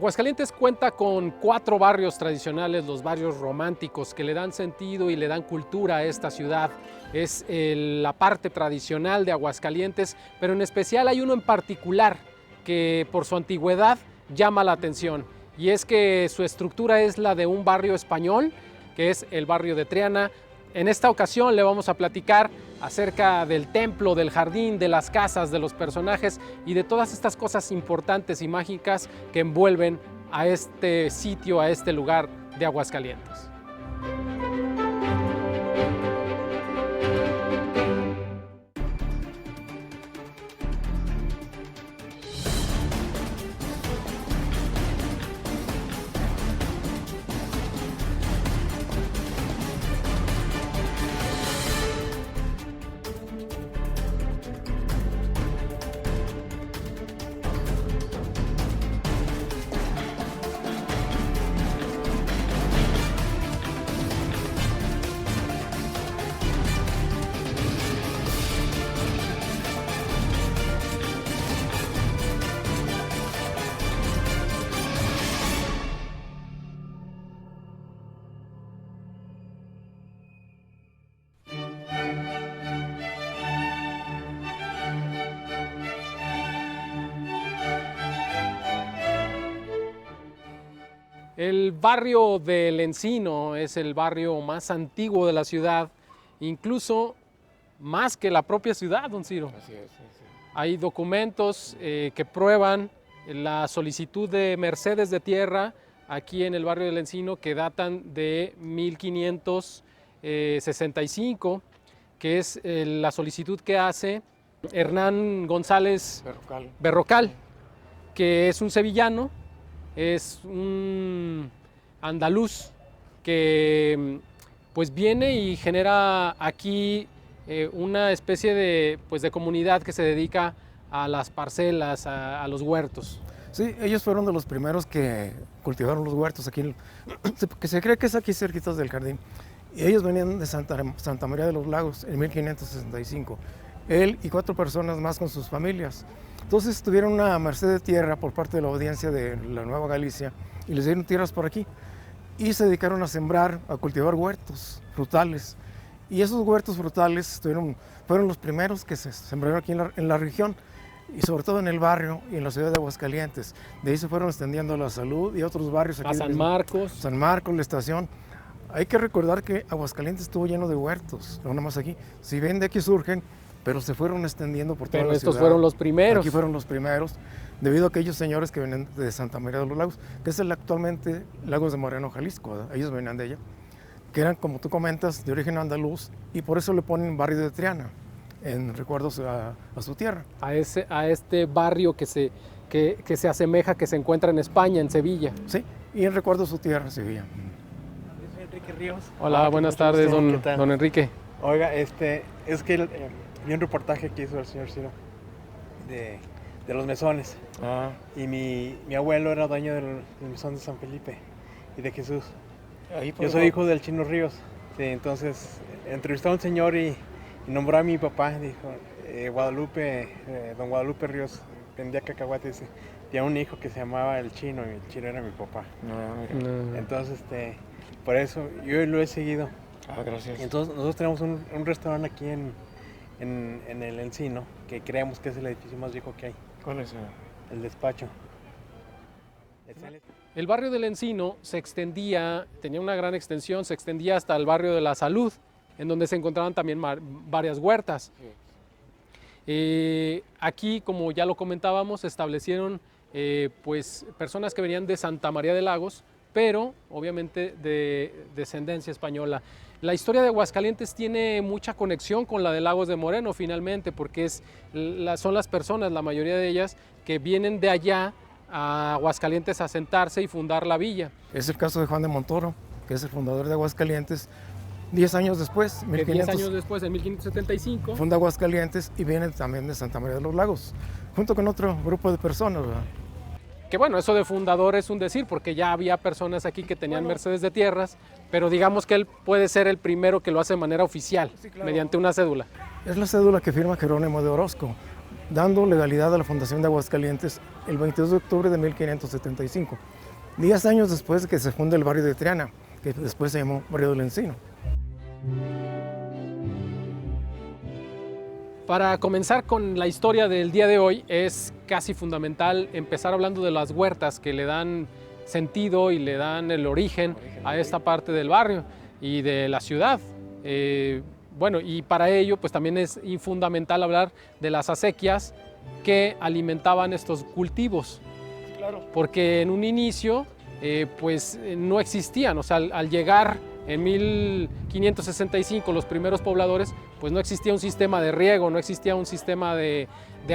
Aguascalientes cuenta con 4 barrios tradicionales, los barrios románticos, que le dan sentido y le dan cultura a esta ciudad. Es la parte tradicional de Aguascalientes, pero en especial hay uno en particular que por su antigüedad llama la atención, y es que su estructura es la de un barrio español, que es el barrio de Triana. En esta ocasión le vamos a platicar acerca del templo, del jardín, de las casas, de los personajes y de todas estas cosas importantes y mágicas que envuelven a este sitio, a este lugar de Aguascalientes. El barrio del Encino es el barrio más antiguo de la ciudad, incluso más que la propia ciudad, don Ciro. Así es, sí. Hay documentos que prueban la solicitud de mercedes de tierra aquí en el barrio del Encino, que datan de 1565, que es la solicitud que hace Hernán González Berrocal, que es un sevillano. Es un andaluz que pues viene y genera aquí una especie de comunidad que se dedica a las parcelas, a los huertos. Sí, ellos fueron de los primeros que cultivaron los huertos aquí, que se cree que es aquí cerquitas del jardín. Y ellos venían de Santa María de los Lagos en 1565. Él y 4 personas más con sus familias. Entonces tuvieron una merced de tierra por parte de la audiencia de la Nueva Galicia y les dieron tierras por aquí. Y se dedicaron a sembrar, a cultivar huertos frutales. Y esos huertos frutales fueron los primeros que se sembraron aquí en la región, y sobre todo en el barrio y en la ciudad de Aguascalientes. De ahí se fueron extendiendo a La Salud y otros barrios aquí. A San Marcos. San Marcos, la estación. Hay que recordar que Aguascalientes estuvo lleno de huertos, no nada más aquí. Si ven, de aquí surgen, pero se fueron extendiendo por toda la ciudad. Pero estos fueron los primeros. Aquí fueron los primeros, debido a aquellos señores que vienen de Santa María de los Lagos, que es actualmente Lagos de Moreno, Jalisco, ¿verdad? Ellos venían de ella, que eran, como tú comentas, de origen andaluz, y por eso le ponen barrio de Triana, en recuerdos a su tierra. A este barrio que se asemeja, que se encuentra en España, en Sevilla. Sí, y en recuerdo a su tierra, Sevilla. Yo soy Enrique Ríos. Hola, buenas tardes, don Enrique. Oiga, es que vi un reportaje que hizo el señor Ciro de los mesones. Y mi abuelo era dueño del mesón de San Felipe y de Jesús. Yo soy hijo del Chino Ríos. Sí, entonces entrevistó a un señor y nombró a mi papá. Dijo, don Guadalupe Ríos vendía cacahuates. Tenía un hijo que se llamaba el Chino, y el Chino era mi papá. Entonces, por eso yo lo he seguido. Gracias. Entonces nosotros tenemos un restaurante aquí en el Encino, que creemos que es el edificio más viejo que hay. ¿Cuál es? El despacho. El barrio del Encino tenía una gran extensión, se extendía hasta el barrio de La Salud, en donde se encontraban también varias huertas. Aquí, como ya lo comentábamos, se establecieron personas que venían de Santa María de Lagos, pero obviamente de descendencia española. La historia de Aguascalientes tiene mucha conexión con la de Lagos de Moreno, finalmente, porque son las personas, la mayoría de ellas, que vienen de allá a Aguascalientes a asentarse y fundar la villa. Es el caso de Juan de Montoro, que es el fundador de Aguascalientes. 10 años después, 10 años después, en 1575, funda Aguascalientes y viene también de Santa María de los Lagos, junto con otro grupo de personas, ¿verdad? Que bueno, eso de fundador es un decir, porque ya había personas aquí que tenían mercedes de tierras, pero digamos que él puede ser el primero que lo hace de manera oficial, sí, claro, mediante una cédula. Es la cédula que firma Jerónimo de Orozco, dando legalidad a la fundación de Aguascalientes el 22 de octubre de 1575, 10 años después de que se funda el barrio de Triana, que después se llamó Barrio del Encino. Para comenzar con la historia del día de hoy, es casi fundamental empezar hablando de las huertas que le dan sentido y le dan el origen a esta parte del barrio y de la ciudad. Bueno, y para ello pues también es fundamental hablar de las acequias que alimentaban estos cultivos. Claro. Porque en un inicio pues no existían, o sea, al llegar en 1565 los primeros pobladores, pues no existía un sistema de riego, no existía un sistema de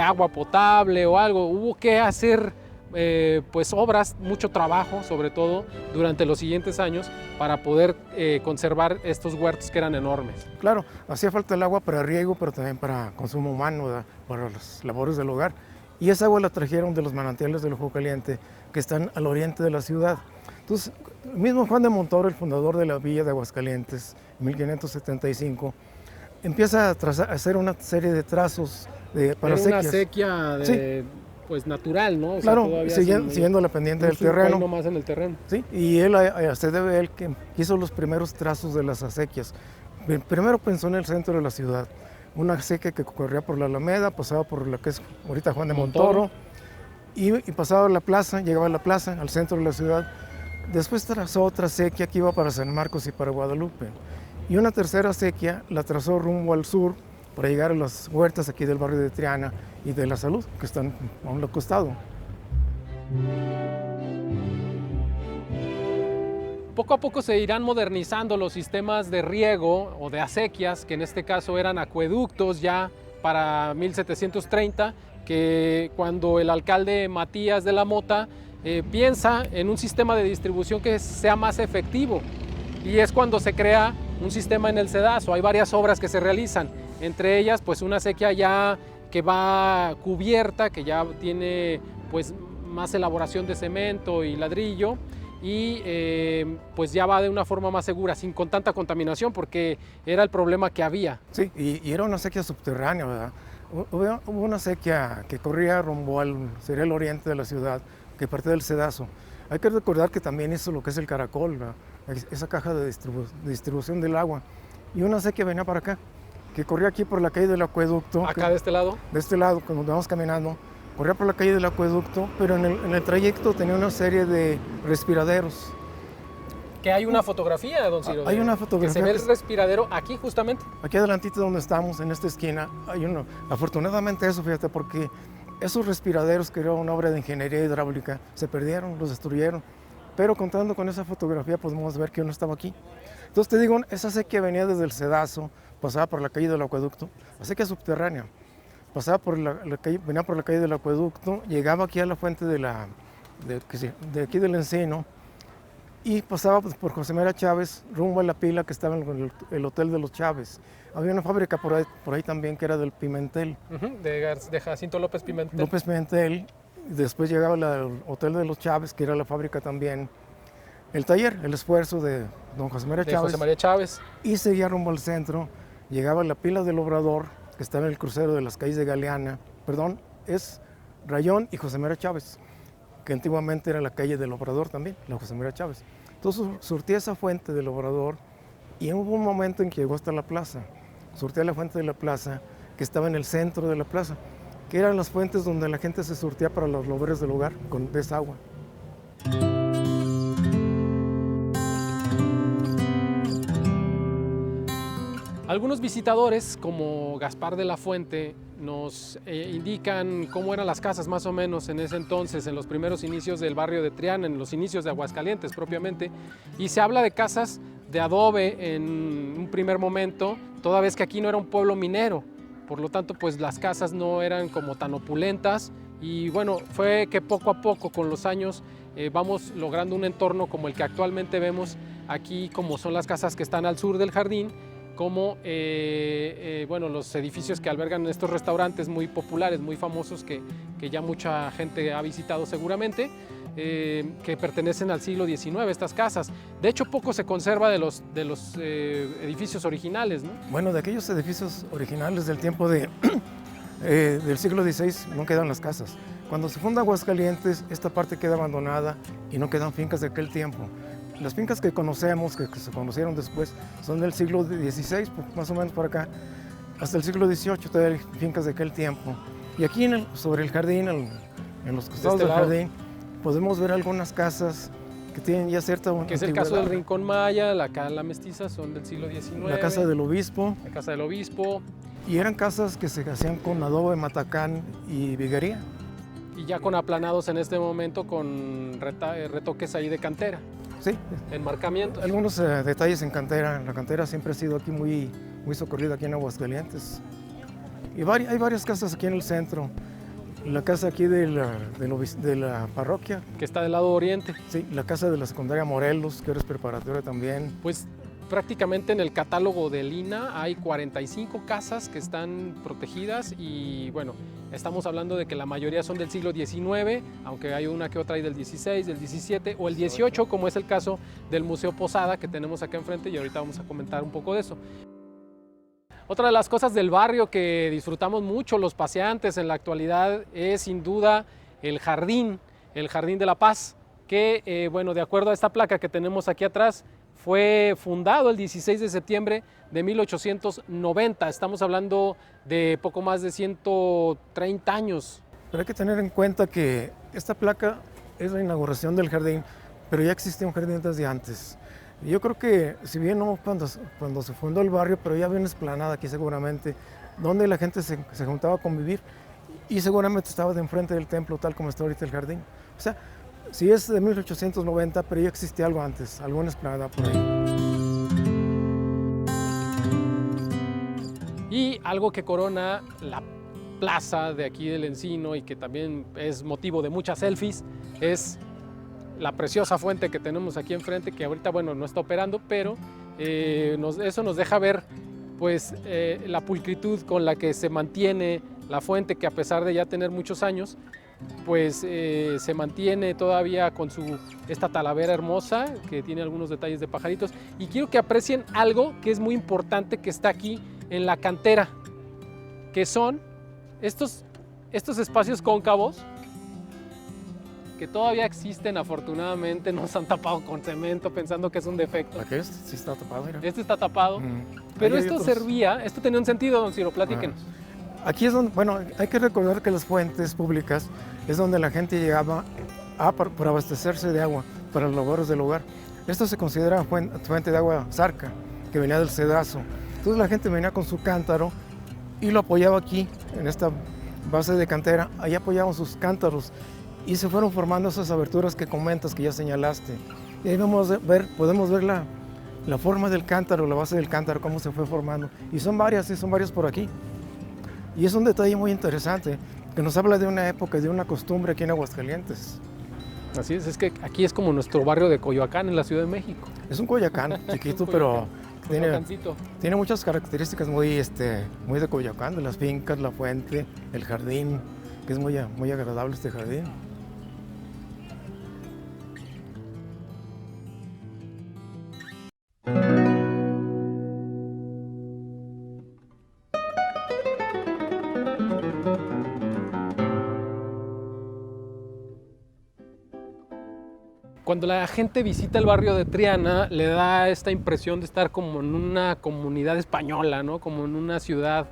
agua potable o algo. Hubo que hacer pues obras, mucho trabajo, sobre todo durante los siguientes años, para poder conservar estos huertos que eran enormes. Claro, hacía falta el agua para riego, pero también para consumo humano, ¿verdad? Para las labores del hogar. Y esa agua la trajeron de los manantiales del Ojo Caliente, que están al oriente de la ciudad. Entonces, el mismo Juan de Montoro, el fundador de la villa de Aguascalientes, en 1575, empieza a hacer una serie de trazos para Era una sequías. sequía pues natural, ¿no? O Claro, sea, siguiendo la pendiente del terreno. Más en el terreno. Sí, y él se debe a él que hizo los primeros trazos de las acequias. Primero pensó en el centro de la ciudad, una acequia que corría por la Alameda, pasaba por lo que es ahorita Juan de Montoro, y pasaba a la plaza, llegaba a la plaza, al centro de la ciudad. Después trazó otra acequia que iba para San Marcos y para Guadalupe. Y una tercera acequia la trazó rumbo al sur para llegar a las huertas aquí del barrio de Triana y de La Salud, que están a un costado. Poco a poco se irán modernizando los sistemas de riego o de acequias, que en este caso eran acueductos ya para 1730, que cuando el alcalde Matías de la Mota piensa en un sistema de distribución que sea más efectivo. Y es cuando se crea un sistema en el Cedazo. Hay varias obras que se realizan, entre ellas pues una acequia ya que va cubierta, que ya tiene pues más elaboración de cemento y ladrillo, y pues ya va de una forma más segura, con tanta contaminación, porque era el problema que había. Sí, y era una acequia subterránea, ¿verdad? Hubo una acequia que corría rumbo sería el oriente de la ciudad, que partía del Cedazo. Hay que recordar que también hizo lo que es el caracol, ¿verdad? Esa caja de distribución del agua. Y una acequia venía para acá, que corría aquí por la calle del acueducto. ¿Acá de este lado? De este lado, cuando vamos caminando, corría por la calle del acueducto, pero en el trayecto tenía una serie de respiraderos. Que hay una fotografía, don Ciro. Hay una fotografía. Que se ve el respiradero aquí justamente. Aquí adelantito donde estamos, en esta esquina, hay uno. Afortunadamente eso, fíjate, porque esos respiraderos, que era una obra de ingeniería hidráulica, se perdieron, los destruyeron. Pero contando con esa fotografía podemos ver que uno estaba aquí. Entonces te digo, esa acequia venía desde el Cedazo, pasaba por la calle del acueducto, acequia subterránea. Pasaba por la calle, venía por la calle del acueducto, llegaba aquí a la fuente de aquí del Encino, y pasaba por José María Chávez, rumbo a la pila que estaba en el Hotel de los Chávez. Había una fábrica por ahí también que era del Pimentel. De Jacinto López Pimentel. López Pimentel. Después llegaba el Hotel de los Chávez, que era la fábrica también. El taller, el esfuerzo de don José María Chávez. José María Chávez. Y seguía rumbo al centro. Llegaba la pila del Obrador, que estaba en el crucero de las calles de Galeana. Perdón, es Rayón y José María Chávez, que antiguamente era la calle del Obrador también, la José María Chávez. Entonces surtía esa fuente del Obrador y hubo un momento en que llegó hasta la plaza. Surtía la fuente de la plaza, que estaba en el centro de la plaza, que eran las fuentes donde la gente se surtía para los labores del hogar con esa agua. Algunos visitadores, como Gaspar de la Fuente, nos indican cómo eran las casas más o menos en ese entonces, en los primeros inicios del barrio de Triana, en los inicios de Aguascalientes propiamente, y se habla de casas de adobe en un primer momento, toda vez que aquí no era un pueblo minero, por lo tanto pues las casas no eran como tan opulentas, y bueno, fue que poco a poco con los años vamos logrando un entorno como el que actualmente vemos aquí, como son las casas que están al sur del jardín, como bueno, los edificios que albergan estos restaurantes muy populares, muy famosos, que ya mucha gente ha visitado seguramente, que pertenecen al siglo XIX, estas casas. De hecho, poco se conserva de los edificios originales, ¿no? Bueno, de aquellos edificios originales del tiempo del siglo XVI no quedan las casas. Cuando se funda Aguascalientes, esta parte queda abandonada y no quedan fincas de aquel tiempo. Las fincas que conocemos, que se conocieron después, son del siglo XVI, más o menos por acá, hasta el siglo XVIII, todavía hay fincas de aquel tiempo. Y aquí sobre el jardín, en los costados del jardín, podemos ver algunas casas que tienen ya cierta antigüedad. Que es el caso del Rincón Maya, la Mestiza, son del siglo XIX. La casa del obispo. La casa del obispo. Y eran casas que se hacían con adobe, matacán y viguería. Y ya con aplanados en este momento, con retoques ahí de cantera. Sí. Enmarcamientos. Algunos detalles en cantera. La cantera siempre ha sido aquí muy socorrida aquí en Aguascalientes. Y hay varias casas aquí en el centro. La casa aquí de la parroquia. Que está del lado oriente. Sí, la casa de la secundaria Morelos, que ahora es preparatoria también. Pues prácticamente en el catálogo del INAH hay 45 casas que están protegidas y bueno, estamos hablando de que la mayoría son del siglo XIX, aunque hay una que otra ahí del XVI, del XVII o el XVIII, como es el caso del Museo Posada que tenemos acá enfrente y ahorita vamos a comentar un poco de eso. Otra de las cosas del barrio que disfrutamos mucho los paseantes en la actualidad es sin duda el Jardín de la Paz, que bueno, de acuerdo a esta placa que tenemos aquí atrás, fue fundado el 16 de septiembre de 1890. Estamos hablando de poco más de 130 años. Pero hay que tener en cuenta que esta placa es la inauguración del jardín, pero ya existía un jardín desde antes. Yo creo que, si bien no cuando se fundó el barrio, pero ya había una explanada aquí seguramente, donde la gente se juntaba a convivir y seguramente estaba de enfrente del templo, tal como está ahorita el jardín. O sea, sí es de 1890, pero ya existía algo antes, alguna explanada por ahí. Y algo que corona la plaza de aquí del Encino y que también es motivo de muchas selfies es la preciosa fuente que tenemos aquí enfrente, que ahorita, bueno, no está operando, pero eso nos deja ver pues la pulcritud con la que se mantiene la fuente, que a pesar de ya tener muchos años, pues se mantiene todavía con esta talavera hermosa que tiene algunos detalles de pajaritos. Y quiero que aprecien algo que es muy importante, que está aquí en la cantera, que son estos espacios cóncavos que todavía existen, afortunadamente no se han tapado con cemento pensando que es un defecto. ¿Aquí sí está tapado? Mira. Este está tapado, pero esto esto tenía un sentido, don Ciro, platíquenos. Aquí es donde, bueno, hay que recordar que las fuentes públicas es donde la gente llegaba para abastecerse de agua para los labores del hogar. Esto se considera fuente de agua Zarca, que venía del Cedazo. Entonces la gente venía con su cántaro y lo apoyaba aquí, en esta base de cantera. Ahí apoyaban sus cántaros y se fueron formando esas aberturas que comentas, que ya señalaste. Y ahí podemos ver la forma del cántaro, la base del cántaro, cómo se fue formando. Y son varias por aquí. Y es un detalle muy interesante, que nos habla de una época, de una costumbre aquí en Aguascalientes. Así es que aquí es como nuestro barrio de Coyoacán en la Ciudad de México. Es un Coyoacán chiquito, pero tiene muchas características muy de Coyoacán, de las fincas, la fuente, el jardín, que es muy agradable este jardín. Cuando la gente visita el barrio de Triana, le da esta impresión de estar como en una comunidad española, ¿no? Como en una ciudad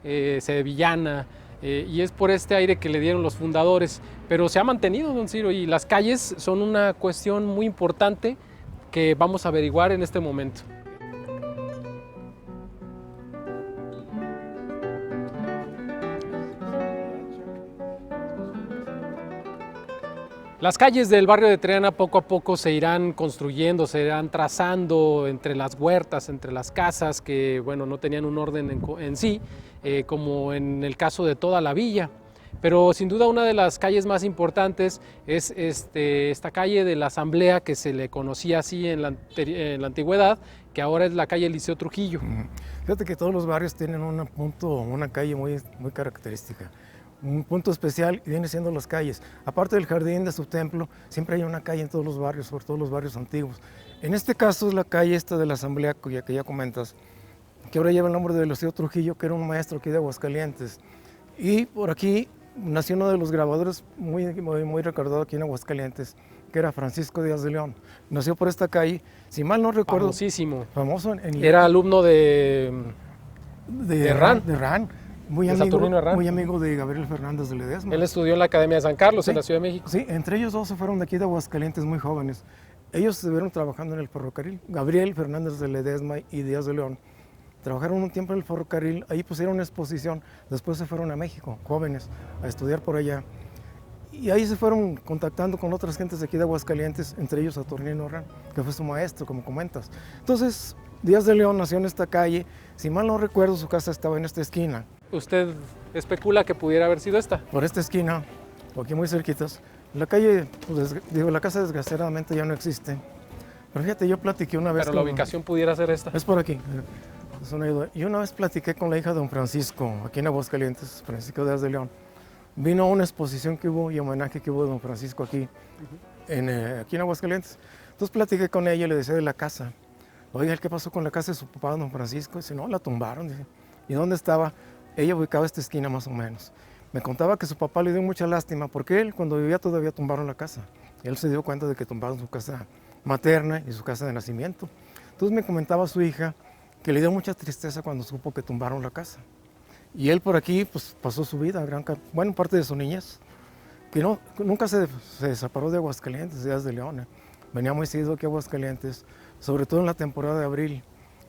sevillana, y es por este aire que le dieron los fundadores. Pero se ha mantenido, don Ciro, y las calles son una cuestión muy importante que vamos a averiguar en este momento. Las calles del barrio de Triana poco a poco se irán construyendo, se irán trazando entre las huertas, entre las casas que, bueno, no tenían un orden en sí, como en el caso de toda la villa. Pero sin duda una de las calles más importantes es esta calle de la Asamblea, que se le conocía así en la antigüedad, que ahora es la calle Liceo Trujillo. Fíjate que todos los barrios tienen una calle muy característica. Un punto especial viene siendo las calles. Aparte del jardín de su templo, siempre hay una calle en todos los barrios, sobre todo los barrios antiguos. En este caso es la calle esta de la Asamblea, que ya comentas, que ahora lleva el nombre de Liceo Trujillo, que era un maestro aquí de Aguascalientes. Y por aquí nació uno de los grabadores muy recordado aquí en Aguascalientes, que era Francisco Díaz de León. Nació por esta calle, si mal no recuerdo. Famosísimo. Famoso. Era alumno de RAN. De RAN. Muy amigo de Gabriel Fernández de Ledesma. Él estudió en la Academia de San Carlos, Sí, en la Ciudad de México. Sí, entre ellos dos se fueron de aquí de Aguascalientes muy jóvenes. Ellos estuvieron trabajando en el ferrocarril. Gabriel Fernández de Ledesma y Díaz de León trabajaron un tiempo en el ferrocarril, ahí pusieron una exposición, después se fueron a México, jóvenes, a estudiar por allá. Y ahí se fueron contactando con otras gentes de aquí de Aguascalientes, entre ellos Saturnino Herrán, que fue su maestro, como comentas. Entonces, Díaz de León nació en esta calle, si mal no recuerdo, su casa estaba en esta esquina. ¿Usted especula que pudiera haber sido esta? Por esta esquina, o aquí muy cerquitas. La calle, pues, la casa desgraciadamente ya no existe. Pero fíjate, yo platiqué una vez Pero la ubicación pudiera ser esta. Es por aquí. Es una ayuda. Y una vez platiqué con la hija de don Francisco, aquí en Aguascalientes, Francisco Díaz de León. Vino a una exposición que hubo y homenaje que hubo de don Francisco aquí, aquí en Aguascalientes. Entonces platiqué con ella y le decía de la casa. Oiga, ¿qué pasó con la casa de su papá, don Francisco? Dice, no, la tumbaron. Dice, ¿y dónde estaba? Ella ubicaba esta esquina más o menos. Me contaba que su papá le dio mucha lástima porque él, cuando vivía, todavía tumbaron la casa. Él se dio cuenta de que tumbaron su casa materna y su casa de nacimiento. Entonces me comentaba su hija que le dio mucha tristeza cuando supo que tumbaron la casa. Y él por aquí pues, pasó su vida, bueno, parte de su niñez, que nunca se separó de Aguascalientes, de Díaz de León. Venía muy seguido aquí a Aguascalientes, sobre todo en la temporada de abril.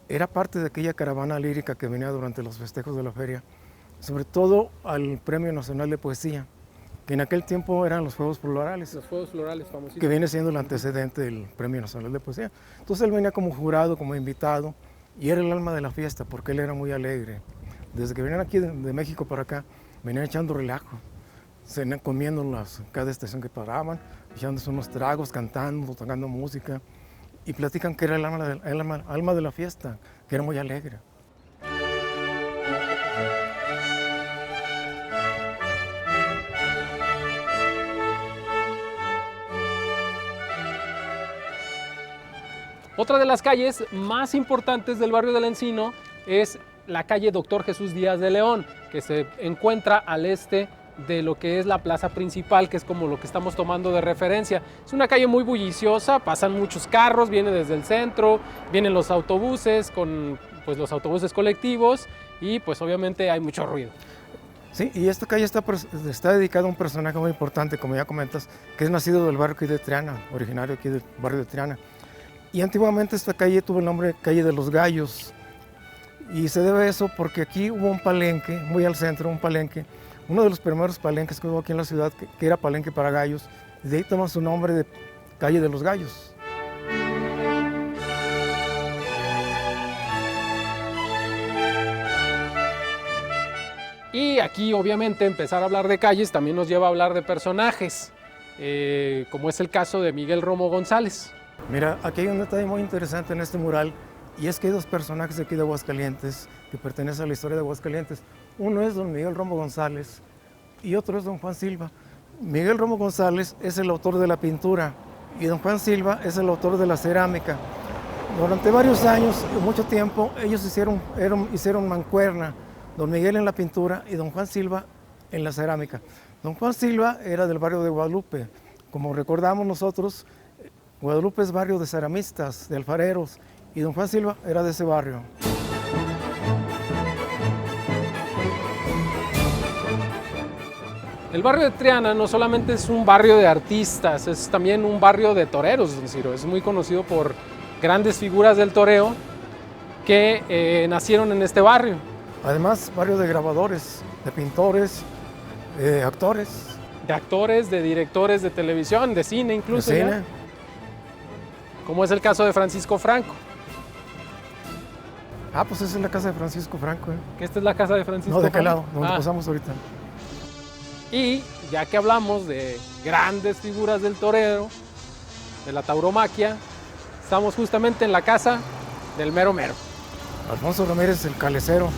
Era parte de aquella caravana lírica que venía durante los festejos de la feria, sobre todo al Premio Nacional de Poesía, que en aquel tiempo eran los Juegos Florales. Los Juegos Florales, famosísimos. Que viene siendo el antecedente del Premio Nacional de Poesía. Entonces él venía como jurado, como invitado, y era el alma de la fiesta porque él era muy alegre. Desde que venían aquí de México para acá, venían echando relajo, comiendo cada estación que paraban, echándose unos tragos, cantando, tocando música, y platican que era el alma de la fiesta, que era muy alegre. Otra de las calles más importantes del barrio del Encino es la calle Doctor Jesús Díaz de León, que se encuentra al este de lo que es la plaza principal, que es como lo que estamos tomando de referencia. Es una calle muy bulliciosa, pasan muchos carros, viene desde el centro, vienen los autobuses, con pues, los autobuses colectivos y pues obviamente hay mucho ruido. Sí, y esta calle está dedicada a un personaje muy importante, como ya comentas, que es nacido del barrio aquí de Triana, originario aquí del barrio de Triana. Y antiguamente esta calle tuvo el nombre de Calle de los Gallos. Y se debe a eso porque aquí hubo un palenque, muy al centro, un palenque, uno de los primeros palenques que hubo aquí en la ciudad, que era palenque para gallos, y de ahí toma su nombre de Calle de los Gallos. Y aquí obviamente empezar a hablar de calles también nos lleva a hablar de personajes, como es el caso de Miguel Romo González. Mira, aquí hay un detalle muy interesante en este mural, y es que hay dos personajes de aquí de Aguascalientes que pertenecen a la historia de Aguascalientes. Uno es don Miguel Romo González y otro es don Juan Silva. Miguel Romo González es el autor de la pintura y don Juan Silva es el autor de la cerámica. Durante varios años, mucho tiempo, ellos hicieron mancuerna, don Miguel en la pintura y don Juan Silva en la cerámica. Don Juan Silva era del barrio de Guadalupe. Como recordamos nosotros, Guadalupe es barrio de ceramistas, de alfareros, y don Juan Silva era de ese barrio. El barrio de Triana no solamente es un barrio de artistas, es también un barrio de toreros, don Ciro. Es muy conocido por grandes figuras del toreo que nacieron en este barrio. Además, barrio de grabadores, de pintores, de actores. De actores, de directores de televisión, de cine incluso. De cine. ¿Ya? Como es el caso de Francisco Franco. Ah, pues esa es la casa de Francisco Franco. Que esta es la casa de Francisco No, ¿de Franco. qué lado? Donde pasamos ahorita. Y ya que hablamos de grandes figuras del torero, de la tauromaquia, estamos justamente en la casa del mero mero. Alfonso Ramírez, el calecero,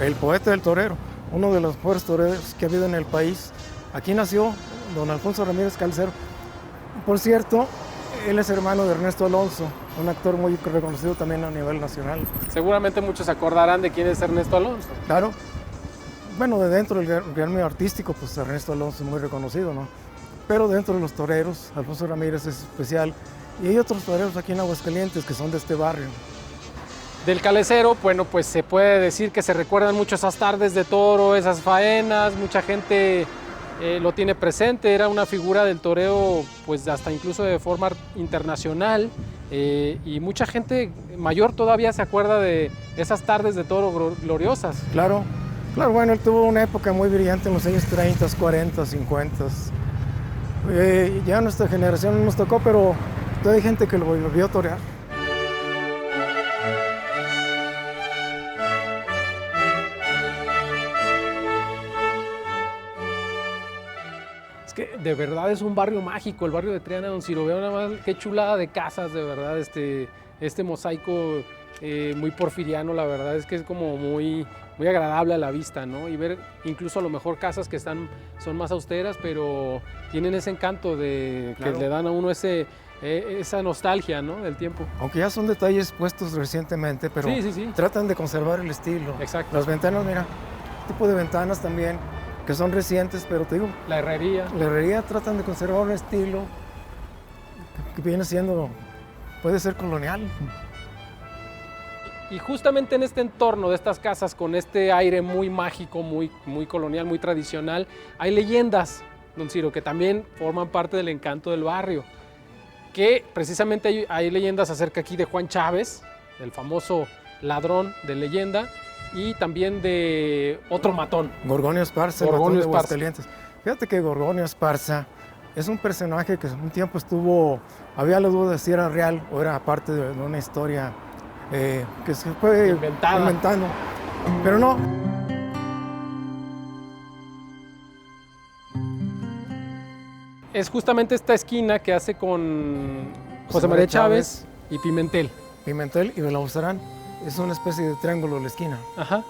el poeta del torero, uno de los mejores toreros que ha habido en el país. Aquí nació don Alfonso Ramírez Calecero. Por cierto, él es hermano de Ernesto Alonso, un actor muy reconocido también a nivel nacional. Seguramente muchos se acordarán de quién es Ernesto Alonso. Claro, bueno, de dentro del gremio artístico, pues Ernesto Alonso es muy reconocido, ¿no? Pero dentro de los toreros, Alfonso Ramírez es especial. Y hay otros toreros aquí en Aguascalientes que son de este barrio. Del Calecero, bueno, pues se puede decir que se recuerdan mucho esas tardes de toro, esas faenas, mucha gente lo tiene presente, era una figura del toreo, pues hasta incluso de forma internacional, y mucha gente mayor todavía se acuerda de esas tardes de toro gloriosas. Claro, claro, bueno, él tuvo una época muy brillante en los años 30, 40, 50. Ya nuestra generación no nos tocó, pero todavía hay gente que lo vio torear. Es que de verdad es un barrio mágico, el barrio de Triana, don Ciro. Veo nada más qué chulada de casas, de verdad, este mosaico muy porfiriano, la verdad es que es como muy agradable a la vista, ¿no? Y ver incluso a lo mejor casas que son más austeras, pero tienen ese encanto de Claro. que le dan a uno esa nostalgia, ¿no? Del tiempo. Aunque ya son detalles puestos recientemente, pero Sí. tratan de conservar el estilo. Exacto. Las ventanas, mira, tipo de ventanas también, que son recientes, pero te digo, La herrería. la herrería tratan de conservar un estilo que viene siendo, puede ser colonial. Y justamente en este entorno de estas casas, con este aire muy mágico, muy colonial, muy tradicional, hay leyendas, don Ciro, que también forman parte del encanto del barrio. Que precisamente hay leyendas acerca aquí de Juan Chávez, el famoso ladrón de leyenda, y también de otro matón. Gorgonio Esparza, Gorgonio el matón de Esparza. Aguascalientes. Fíjate que Gorgonio Esparza es un personaje que un tiempo había la duda de si era real o era parte de una historia que se fue inventando, pero no. Es justamente esta esquina que hace con José María Chávez y Pimentel. Pimentel y Belauzarán. Es una especie de triángulo en la esquina. Ajá.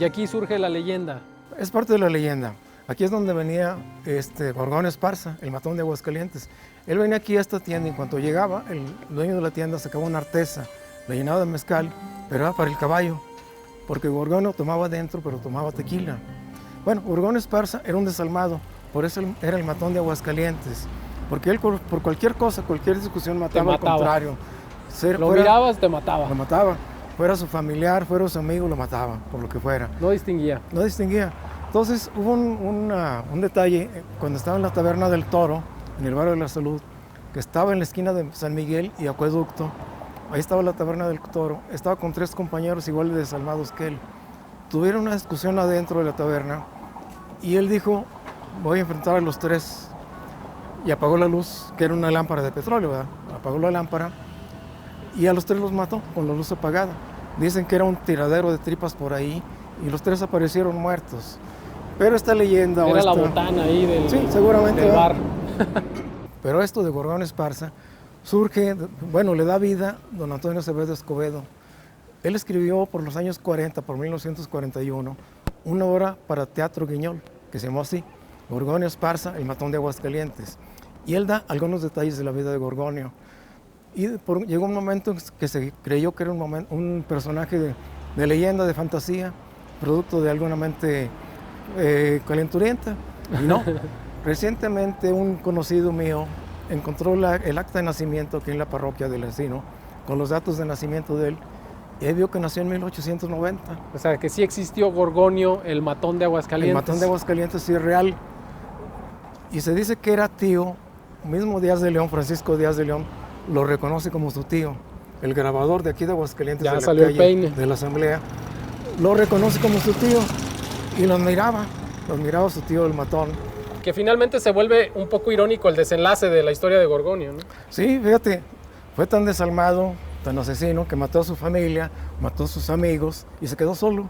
Y aquí surge la leyenda. Es parte de la leyenda. Aquí es donde venía Gorgonio Esparza, el matón de Aguascalientes. Él venía aquí a esta tienda y en cuanto llegaba, el dueño de la tienda sacaba una artesa, la llenaba de mezcal, pero era para el caballo, porque Gorgonio tomaba dentro, pero tomaba tequila. Bueno, Gorgonio Esparza era un desalmado, por eso él era el matón de Aguascalientes, porque él por cualquier cosa, cualquier discusión mataba al contrario. Lo mirabas, te mataba. Lo mataba. Fuera su familiar, fuera su amigo, lo mataba, por lo que fuera. No distinguía. No distinguía. Entonces hubo un detalle cuando estaba en la Taberna del Toro, en el barrio de la Salud, que estaba en la esquina de San Miguel y Acueducto. Ahí estaba la Taberna del Toro. Estaba con 3 compañeros igual de desalmados que él. Tuvieron una discusión adentro de la taberna y él dijo, voy a enfrentar a los 3. Y apagó la luz, que era una lámpara de petróleo, ¿verdad? Apagó la lámpara y a los 3 los mató con la luz apagada. Dicen que era un tiradero de tripas por ahí y los 3 aparecieron muertos. Pero esta leyenda... Era la botana ahí del, sí, seguramente, del bar. Pero esto de Gorgonio Esparza surge, bueno, le da vida don Antonio Acevedo Escobedo. Él escribió por los años 40, por 1941, una obra para Teatro Guiñol, que se llamó así, Gorgonio Esparza, el matón de Aguascalientes. Y él da algunos detalles de la vida de Gorgonio. Y llegó un momento en que se creyó que era un personaje de leyenda, de fantasía, producto de alguna mente calenturienta. Y no, recientemente un conocido mío encontró el acta de nacimiento aquí en la parroquia del Encino, con los datos de nacimiento de él, y ahí vio que nació en 1890. O sea, que sí existió Gorgonio, el matón de Aguascalientes. El matón de Aguascalientes sí es real. Y se dice que era tío, mismo Díaz de León, Francisco Díaz de León, lo reconoce como su tío. El grabador de aquí de Aguascalientes, Ya de la salió el calle peine. de la Asamblea, lo reconoce como su tío y los miraba su tío el matón. Que finalmente se vuelve un poco irónico el desenlace de la historia de Gorgonio, ¿no? Sí, fíjate, fue tan desalmado, tan asesino, que mató a su familia, mató a sus amigos y se quedó solo.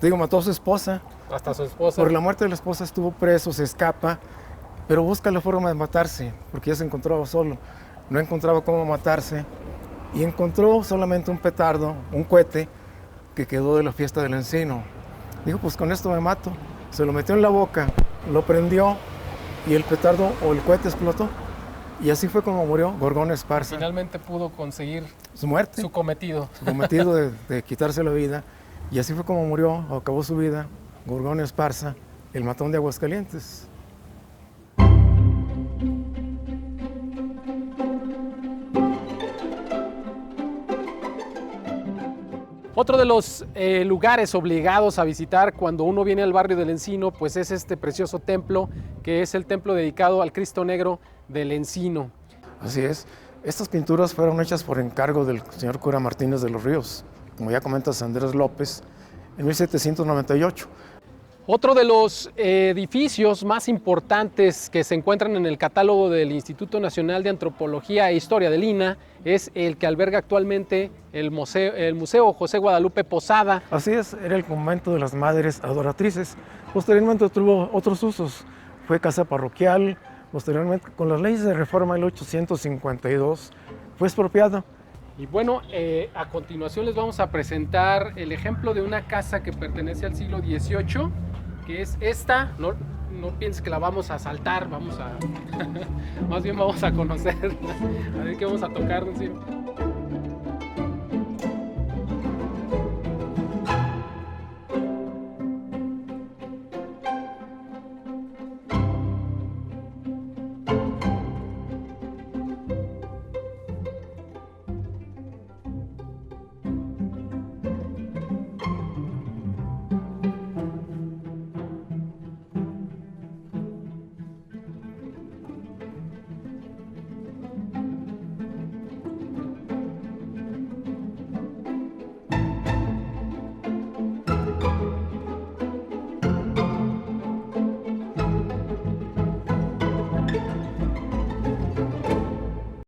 Digo, mató a su esposa. Hasta su esposa. Por la muerte de la esposa estuvo preso, se escapa, pero busca la forma de matarse, porque ya se encontraba solo. No encontraba cómo matarse y encontró solamente un petardo, un cohete, que quedó de la fiesta del Encino. Dijo, pues con esto me mato. Se lo metió en la boca, lo prendió y el petardo o el cohete explotó. Y así fue como murió Gorgonio Esparza. Finalmente pudo conseguir Su muerte. su cometido. Su cometido de quitarse la vida. Y así fue como murió, acabó su vida, Gorgonio Esparza, el matón de Aguascalientes. Otro de los lugares obligados a visitar cuando uno viene al barrio del Encino, pues es este precioso templo, que es el templo dedicado al Cristo Negro del Encino. Así es. Estas pinturas fueron hechas por encargo del señor cura Martínez de los Ríos, como ya comentas, Andrés López, en 1798. Otro de los edificios más importantes que se encuentran en el catálogo del Instituto Nacional de Antropología e Historia del INAH es el que alberga actualmente el Museo José Guadalupe Posada. Así es, era el convento de las Madres Adoratrices. Posteriormente tuvo otros usos, fue casa parroquial. Posteriormente, con las leyes de reforma del 1852, fue expropiado. Y bueno, a continuación les vamos a presentar el ejemplo de una casa que pertenece al siglo XVIII, que es esta. No pienses que la vamos a asaltar, más bien vamos a conocer. A ver qué vamos a tocar, ¿no?